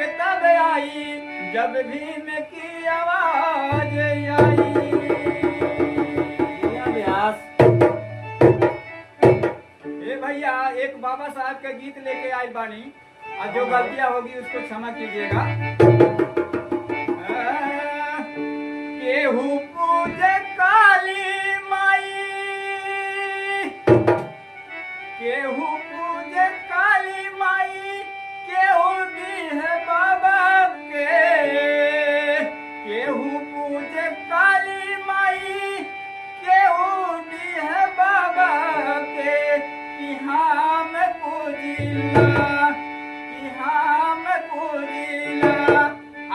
के तब आई जब भीम की आवाज आई। ए भैया एक बाबा साहब के गीत लेके आई बानी और जो गलतियां होगी उसको क्षमा कीजिएगा। केहू पूजे काली माई, केहू पूजे काली माई, केहू दी है बाबा के, केहू पूजे काली माई, केहू दी है बाबा के। कि हम पूजिला, कि हम पूजिला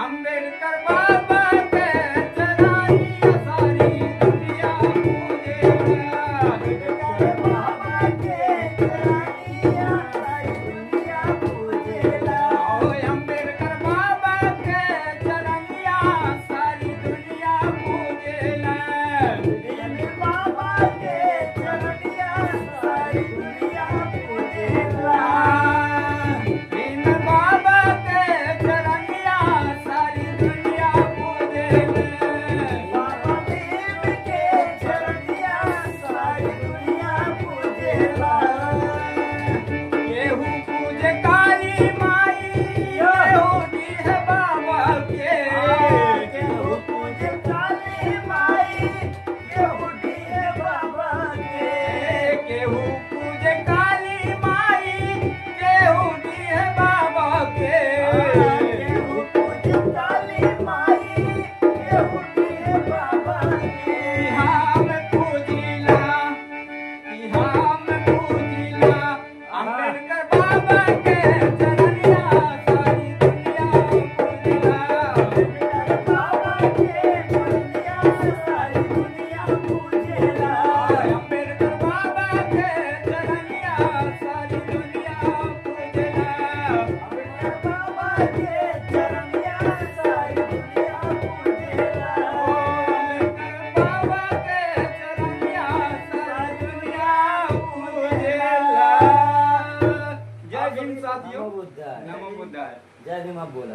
अम्बेडकर बाबा के चराइया सारी दुनिया पूजेला। अम्बेडकर बाबा के चराइया सारी दुनिया पूजेला। अम्बेडकर बाबा के चराइया सारी दुनिया पूजेला। बाबा के चराइया सारी दुनिया पूजेला। भीम बाबा के चरनिया सारी दुनिया पूजेला। बाबा भीम के चरनिया सारी दुनिया पूजेला। केहू पूजे काली माई, केहू दी है बाबा के, केहू पूजे काली माई, केहू दी है बाबा के। केहू पूजे काली माई, केहू दी है बाबा के। केहू पूजे काली माई, केहू दी है बाबा के। हम पूजिला, हम पूजिला अम्बेडकर बाबा के चरनिया सारी दुनिया पूजिला। अम्बेडकर बाबा के चरनिया सारी दुनिया पूजिला। अम्बेडकर बाबा के चरनिया सारी दुनिया पूजिला। अम्बेडकर बाबा के चरनिया सारी दुनिया पूजिला। अम्बेडकर बाबा के चरनिया सारी दुनिया पूजिला। जय भीम साथियों। नमो बुद्धाय। जय भीम। आप बोला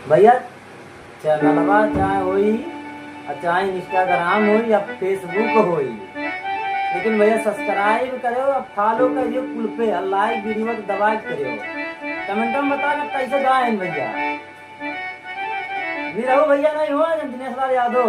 भैया, चैनलवा चाहे होई चाहे इंस्टाग्राम होई या फेसबुक होई, लेकिन भैया सब्सक्राइब करो और फॉलो करियो कुल पे, लाइक वीडियो को दबा के करियो। कमेंट में बताना कैसे गाए भैया। भी रहो भैया, नहीं हो दिनेश लाल यादव।